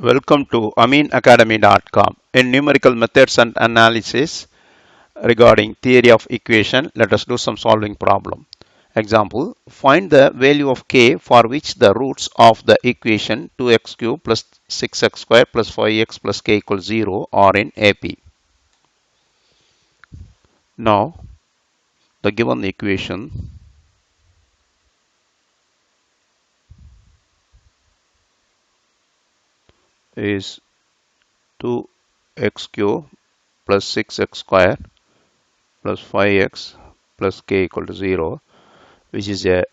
Welcome to AmeenAcademy.com. In numerical methods and analysis regarding theory of equation, let us do some solving problem. Example, find the value of k for which the roots of the equation 2x cubed plus 6x squared plus 5x plus k equals 0 are in AP. Now, the given equation is 2x cubed plus 6x squared plus 5x plus k equal to 0, which is a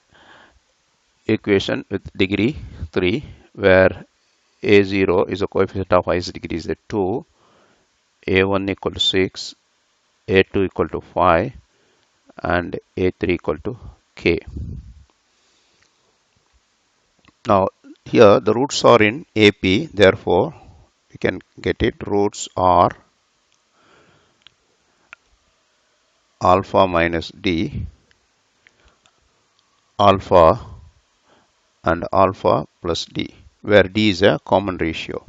equation with degree 3 where a0 is a coefficient of highest degree is 2, a1 equal to 6, a2 equal to 5 and a3 equal to k. Now here the roots are in AP, therefore we can get it roots are alpha minus d, alpha and alpha plus d, where d is a common ratio.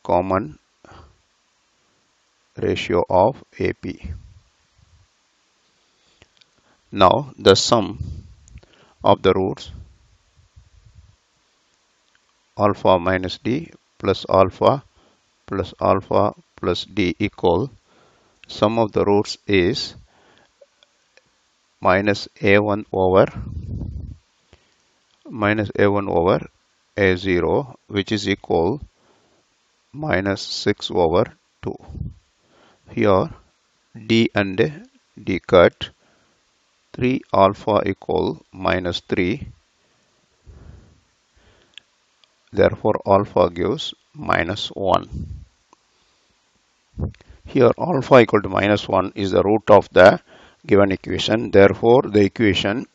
Common ratio of AP. Now the sum of the roots alpha minus d plus alpha plus d equal sum of the roots is minus a1 over a0, which is equal minus 6 over 2. Here d and d cut, 3 alpha equal minus 3, therefore alpha gives minus 1. Here alpha equal to minus 1 is the root of the given equation, therefore the equation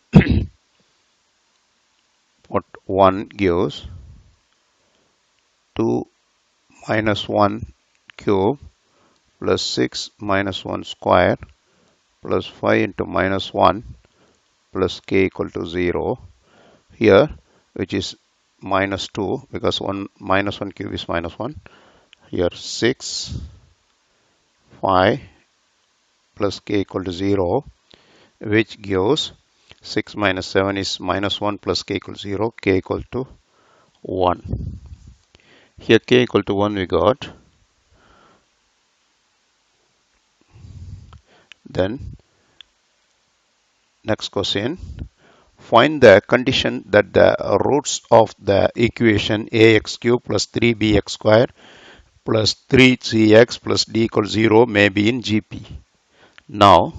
what 1 gives 2 minus 1 cube plus 6 minus 1 square plus 5 into minus 1 plus k equal to 0 here, which is minus 2 because 1 minus 1 cube is minus 1. Here 6 5 plus k equal to 0, which gives 6 minus 7 is minus 1 plus k equal to 0, k equal to 1. Here k equal to 1 we got. Then next question, find the condition that the roots of the equation ax cubed plus 3bx squared plus 3cx plus d equals 0 may be in GP. Now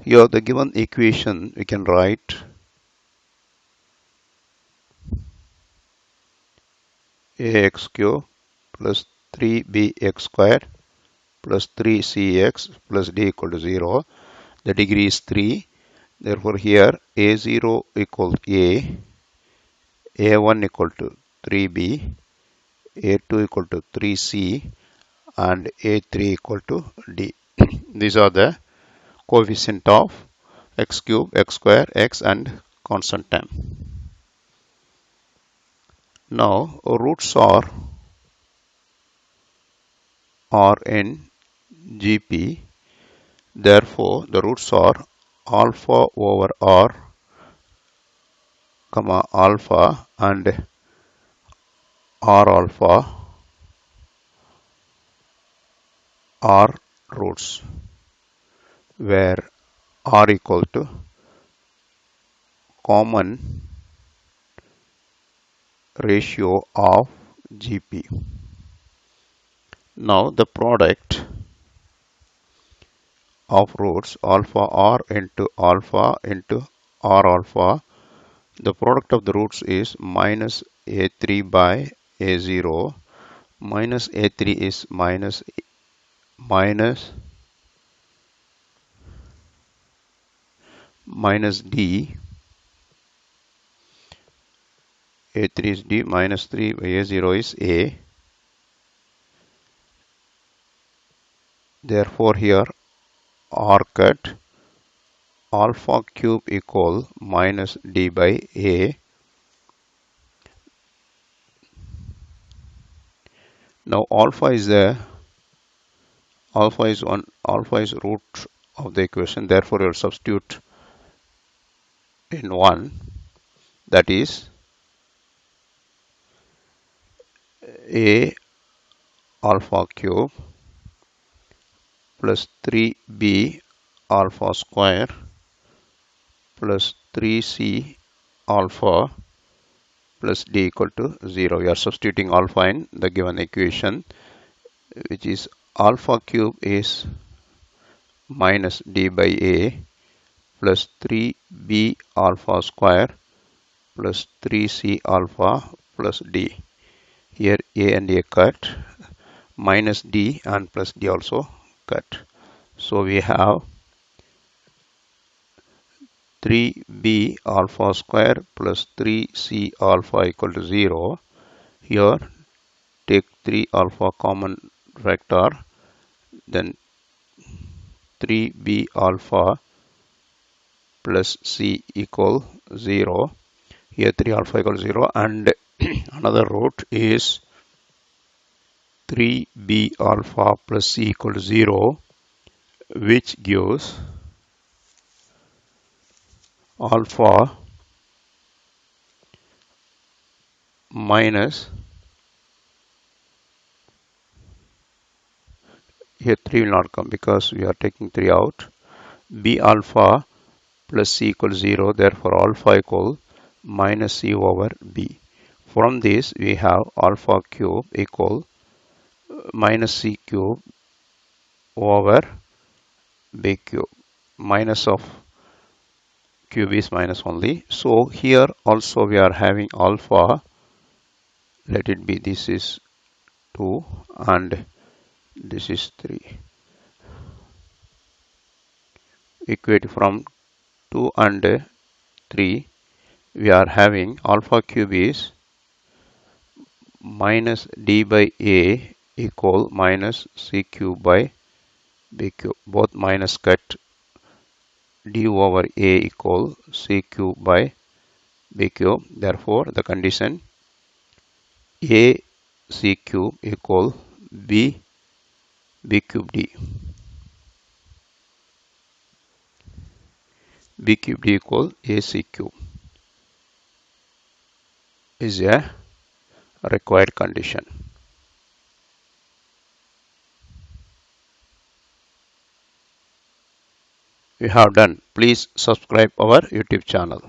here the given equation we can write ax cubed plus 3bx squared plus 3cx plus d equal to 0. The degree is 3. Therefore here a0 equals a, a1 equal to 3b, a2 equal to 3c and a3 equal to d. These are the coefficient of x cube, x square, x and constant term. Now roots are in GP, therefore the roots are alpha over r comma alpha and r alpha are roots where r equal to common ratio of GP. Now the product of roots alpha r into r alpha, the product of the roots is minus a3 by a0, minus a3 is minus d, a3 is d, minus 3 by a0 is a. Therefore here r cut alpha cube equal minus d by a. Now alpha is root of the equation, therefore you substitute in 1, that is a alpha cube plus 3b alpha square plus 3c alpha plus d equal to 0. You are substituting alpha in the given equation, which is alpha cube is minus d by a plus 3b alpha square plus 3c alpha plus d. Here a and a cut, minus d and plus d also cut. So we have 3b alpha square plus 3c alpha equal to 0. Here take 3 alpha common vector, then 3b alpha plus c equal 0. Here 3 alpha equal 0, and another root is 3b alpha plus c equal to 0, which gives alpha minus, here 3 will not come because we are taking 3 out, b alpha plus c equals 0, therefore alpha equal minus c over b. From this we have alpha cube equal minus c cube over b cube. Minus of cube is minus only. So here also we are having alpha, let it be, this is 2 and this is 3. Equate from 2 and 3, we are having alpha cube is minus d by a equal minus c cube by b cube. Both minus cut, d over a equal c cube by b cube. Therefore the condition a c cube equal b cube d. B cube d equal a c cube is a required condition. We have done. Please subscribe our YouTube channel.